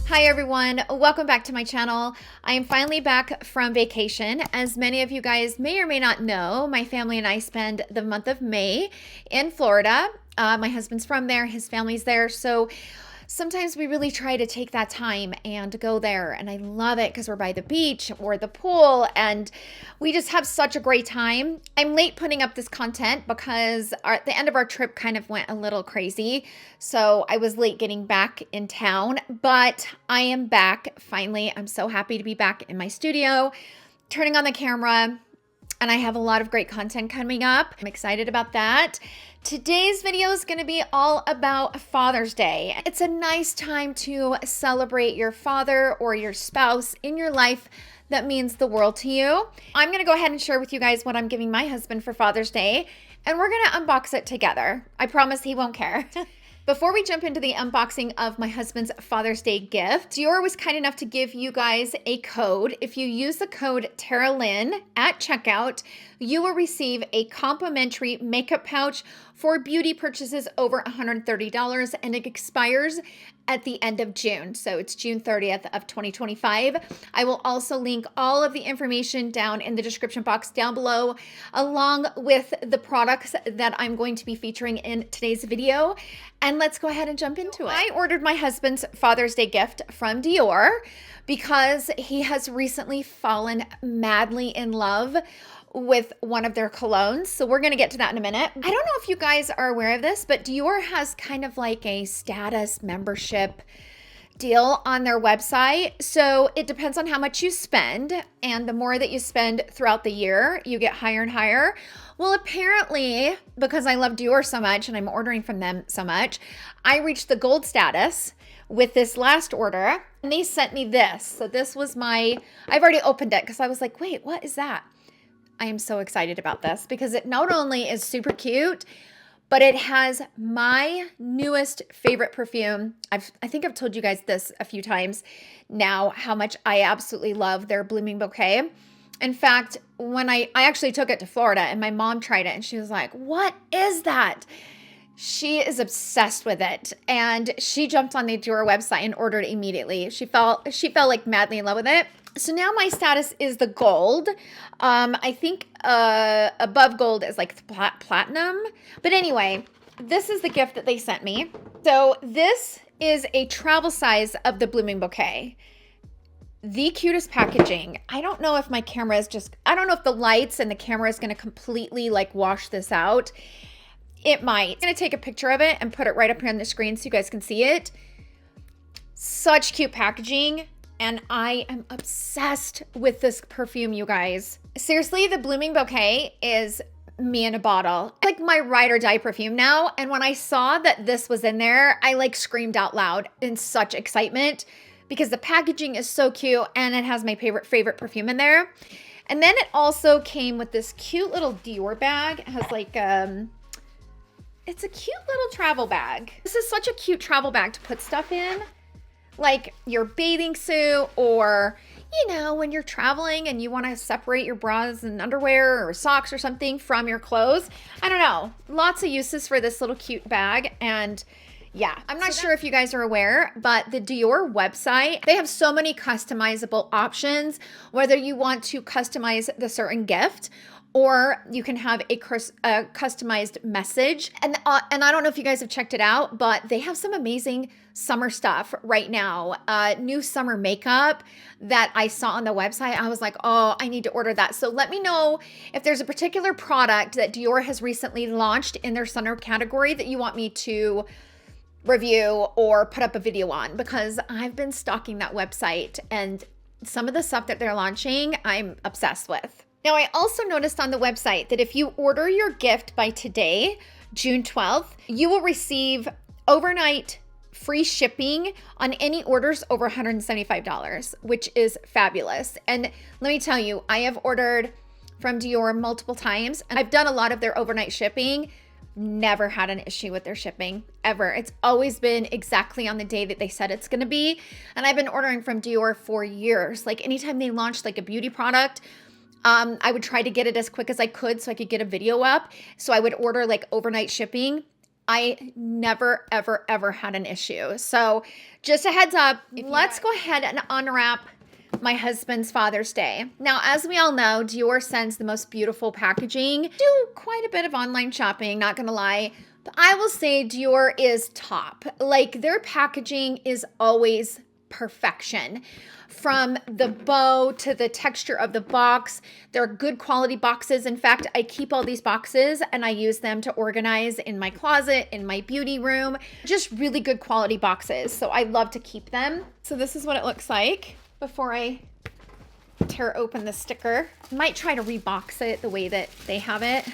Hi everyone, welcome back to my channel. I am finally back from vacation. As many of you guys may or may not know, my family and I spend the month of May in Florida. My husband's from there, his family's there, so sometimes we really try to take that time and go there, and I love it because we're by the beach or the pool and we just have such a great time. I'm late putting up this content because the end of our trip kind of went a little crazy, so I was late getting back in town, but I am back finally. I'm so happy to be back in my studio, turning on the camera, and I have a lot of great content coming up. I'm excited about that. Today's video is going to be all about Father's Day. It's a nice time to celebrate your father or your spouse in your life that means the world to you. I'm going to go ahead and share with you guys what I'm giving my husband for Father's Day, and we're going to unbox it together. I promise he won't care. Before we jump into the unboxing of my husband's Father's Day gift, Dior was kind enough to give you guys a code. If you use the code TARALYNN at checkout, you will receive a complimentary makeup pouch for beauty purchases over $130, and it expires at the end of June. So it's June 30th of 2025. I will also link all of the information down in the description box down below, along with the products that I'm going to be featuring in today's video. And let's go ahead and jump into it. I ordered my husband's Father's Day gift from Dior because he has recently fallen madly in love with one of their colognes. So we're going to get to that in a minute. I don't know if you guys are aware of this, but Dior has kind of like a status membership deal on their website. So it depends on how much you spend, and the more that you spend throughout the year, you get higher and higher. Well, apparently, because I love Dior so much and I'm ordering from them so much, I reached the gold status with this last order, and they sent me this. So this was I've already opened it because I was like, wait, what is that? I am so excited about this because it not only is super cute, but it has my newest favorite perfume. I think I've told you guys this a few times now, how much I absolutely love their Blooming Bouquet. In fact, when I actually took it to Florida and my mom tried it and she was like, what is that? She is obsessed with it, and she jumped on the Dior website and ordered it immediately. She fell like madly in love with it. So now my status is the gold. I think above gold is like platinum. But anyway, this is the gift that they sent me. So this is a travel size of the Blooming Bouquet. The cutest packaging. I don't know if my camera is I don't know if the lights and the camera is going to completely like wash this out. It might. I'm going to take a picture of it and put it right up here on the screen so you guys can see it. Such cute packaging. And I am obsessed with this perfume, you guys. Seriously, the Blooming Bouquet is me in a bottle. It's like my ride or die perfume now. And when I saw that this was in there, I like screamed out loud in such excitement because the packaging is so cute and it has my favorite perfume in there. And then it also came with this cute little Dior bag. It has like, it's a cute little travel bag. This is such a cute travel bag to put stuff in. Like your bathing suit, or, you know, when you're traveling and you want to separate your bras and underwear or socks or something from your clothes. I don't know. Lots of uses for this little cute bag. And yeah, I'm not sure if you guys are aware, but the Dior website, they have so many customizable options, whether you want to customize the certain gift or you can have a customized message. And I don't know if you guys have checked it out, but they have some amazing summer stuff right now. New summer makeup that I saw on the website. I was like, oh, I need to order that. So let me know if there's a particular product that Dior has recently launched in their summer category that you want me to review or put up a video on, because I've been stalking that website and some of the stuff that they're launching, I'm obsessed with. Now, I also noticed on the website that if you order your gift by today, June 12th, you will receive overnight free shipping on any orders over $175, which is fabulous. And let me tell you, I have ordered from Dior multiple times, and I've done a lot of their overnight shipping. Never had an issue with their shipping, ever. It's always been exactly on the day that they said it's going to be. And I've been ordering from Dior for years. Like anytime they launched like a beauty product, I would try to get it as quick as I could so I could get a video up. So I would order like overnight shipping. I never, ever, ever had an issue. So just a heads up, let's go ahead and unwrap my husband's Father's Day. Now, as we all know, Dior sends the most beautiful packaging. Do quite a bit of online shopping, not gonna lie. But I will say Dior is top. Like, their packaging is always perfection. From the bow to the texture of the box, they're good quality boxes. In fact, I keep all these boxes and I use them to organize in my closet, in my beauty room. Just really good quality boxes. So I love to keep them. So this is what it looks like before I tear open the sticker. Might try to rebox it the way that they have it.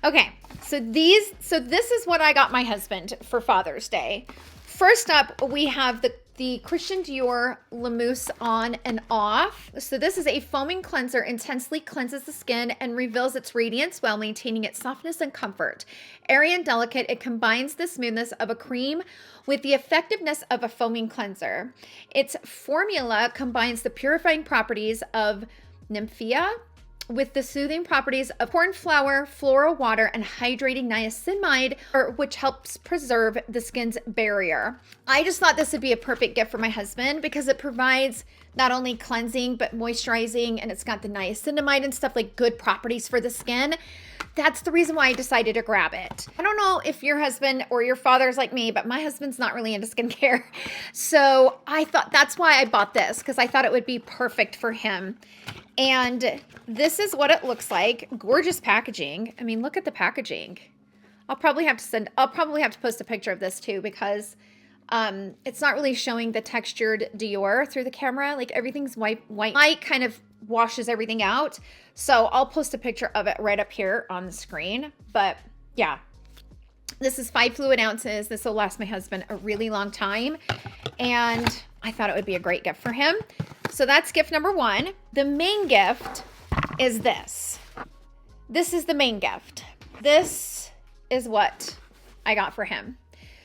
Okay, so this is what I got my husband for Father's Day. First up, we have the Christian Dior Mousse on and off. So this is a foaming cleanser, intensely cleanses the skin and reveals its radiance while maintaining its softness and comfort. Airy and delicate, it combines the smoothness of a cream with the effectiveness of a foaming cleanser. Its formula combines the purifying properties of nymphaea with the soothing properties of cornflower, floral water, and hydrating niacinamide, which helps preserve the skin's barrier. I just thought this would be a perfect gift for my husband because it provides not only cleansing, but moisturizing, and it's got the niacinamide and stuff, like good properties for the skin. That's the reason why I decided to grab it. I don't know if your husband or your father's like me, but my husband's not really into skincare. So I thought that's why I bought this, because I thought it would be perfect for him. And this is what it looks like. Gorgeous packaging. I mean, look at the packaging. I'll probably have to post a picture of this too, because it's not really showing the textured Dior through the camera. Like, everything's white. Light kind of washes everything out. So I'll post a picture of it right up here on the screen. But yeah, this is 5 fluid ounces. This will last my husband a really long time. And I thought it would be a great gift for him. So that's gift number 1. The main gift is this. This is the main gift. This is what I got for him.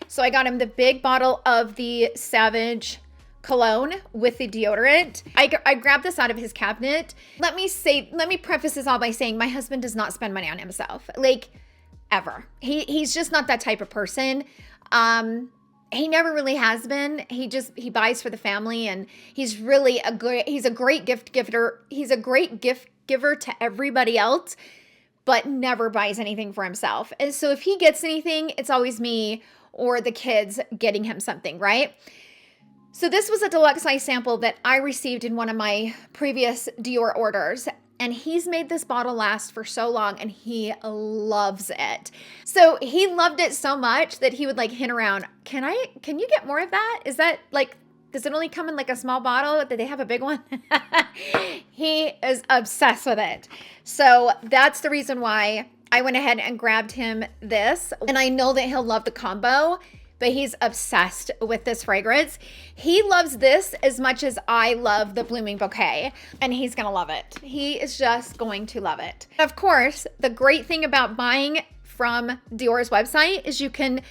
So I got him the big bottle of the Sauvage cologne with the deodorant. I grabbed this out of his cabinet. Let me preface this all by saying my husband does not spend money on himself. Like, ever. He's just not that type of person. He never really has been. He buys for the family, and he's a great gift giver. He's a great gift giver to everybody else, but never buys anything for himself. And so if he gets anything, it's always me or the kids getting him something, right? So this was a deluxe size sample that I received in one of my previous Dior orders. And he's made this bottle last for so long, and he loves it. So he loved it so much that he would like hint around, can you get more of that? Is that like, does it only come in like a small bottle? Did they have a big one? He is obsessed with it. So that's the reason why I went ahead and grabbed him this. And I know that he'll love the combo, but he's obsessed with this fragrance. He loves this as much as I love the Blooming Bouquet, and he's gonna love it. He is just going to love it. Of course, the great thing about buying from Dior's website is you can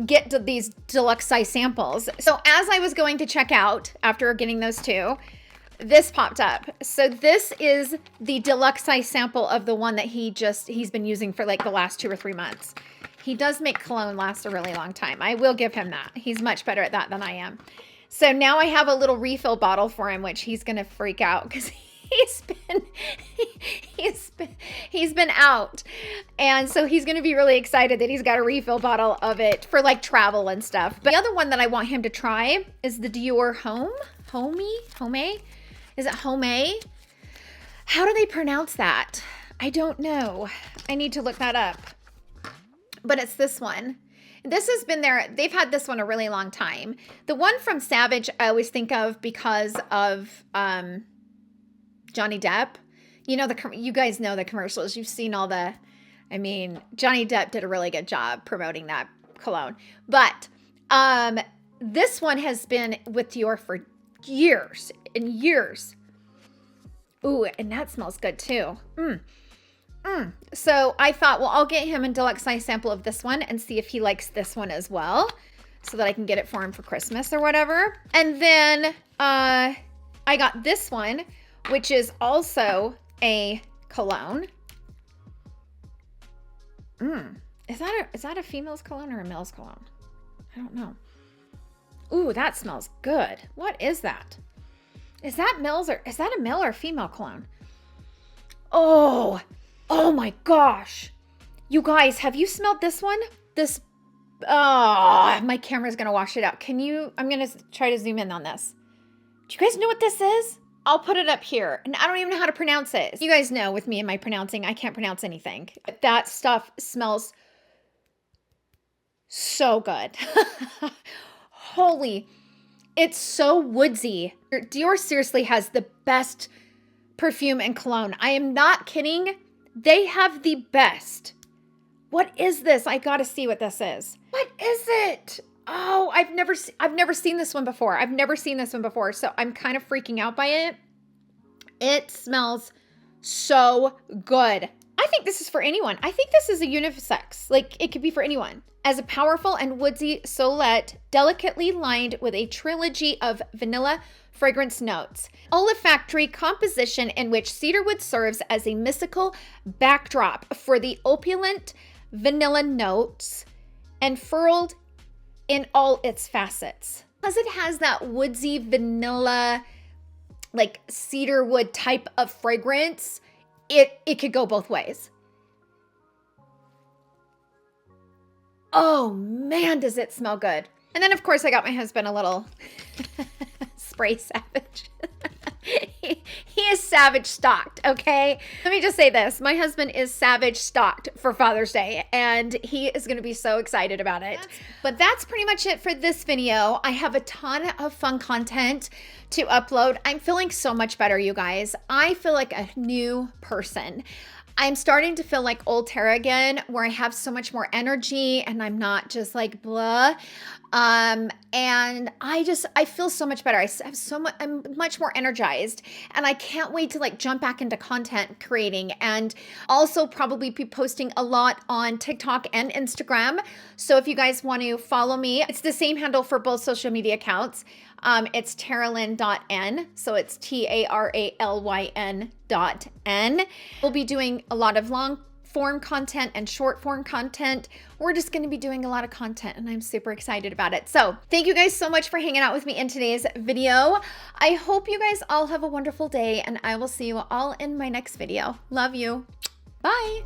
get these deluxe size samples. So as I was going to check out after getting those two, this popped up. So this is the deluxe size sample of the one that he's been using for like the last 2 or 3 months. He does make cologne last a really long time. I will give him that. He's much better at that than I am. So now I have a little refill bottle for him, which he's gonna freak out because he's been out. And so he's gonna be really excited that he's got a refill bottle of it for like travel and stuff. But the other one that I want him to try is the Dior Homme? Is it Homme? How do they pronounce that? I don't know. I need to look that up. But it's this one. This has been there. They've had this one a really long time. The one from Sauvage, I always think of because of Johnny Depp. You know, you guys know the commercials. You've seen all the, I mean, Johnny Depp did a really good job promoting that cologne. But this one has been with Dior for years and years. Ooh, and that smells good too. So I thought, well, I'll get him a deluxe size sample of this one and see if he likes this one as well, so that I can get it for him for Christmas or whatever. And then I got this one, which is also a cologne. is that a female's cologne or a male's cologne? I don't know. Ooh, that smells good. What is that? Is that a male or female cologne? Oh my gosh. You guys, have you smelled this one? My camera's gonna wash it out. I'm gonna try to zoom in on this. Do you guys know what this is? I'll put it up here, and I don't even know how to pronounce it. You guys know with me and my pronouncing, I can't pronounce anything. That stuff smells so good. Holy, it's so woodsy. Dior seriously has the best perfume and cologne. I am not kidding. They have the best. What is this? I gotta see what this is. What is it? Oh, I've never seen this one before. So I'm kind of freaking out by it. It smells so good. I think this is for anyone. I think this is a unisex. Like, it could be for anyone. As a powerful and woodsy Toilette, delicately lined with a trilogy of vanilla fragrance notes. Olfactory composition in which cedarwood serves as a mystical backdrop for the opulent vanilla notes and furled in all its facets. Because it has that woodsy vanilla, like cedarwood type of fragrance, it could go both ways. Oh man, does it smell good. And then of course I got my husband a little spray Sauvage. He is Sauvage stocked, okay? Let me just say this. My husband is Sauvage stocked for Father's Day, and he is going to be so excited about it. But that's pretty much it for this video. I have a ton of fun content to upload. I'm feeling so much better, you guys. I feel like a new person. I'm starting to feel like old Tara again, where I have so much more energy and I'm not just like blah. And I feel so much better. I'm much more energized, and I can't wait to like jump back into content creating, and also probably be posting a lot on TikTok and Instagram. So if you guys want to follow me, it's the same handle for both social media accounts. It's TARALYNN.n. So it's TARALYN.n. We'll be doing a lot of long form content and short form content. We're just going to be doing a lot of content, and I'm super excited about it. So thank you guys so much for hanging out with me in today's video. I hope you guys all have a wonderful day, and I will see you all in my next video. Love you. Bye.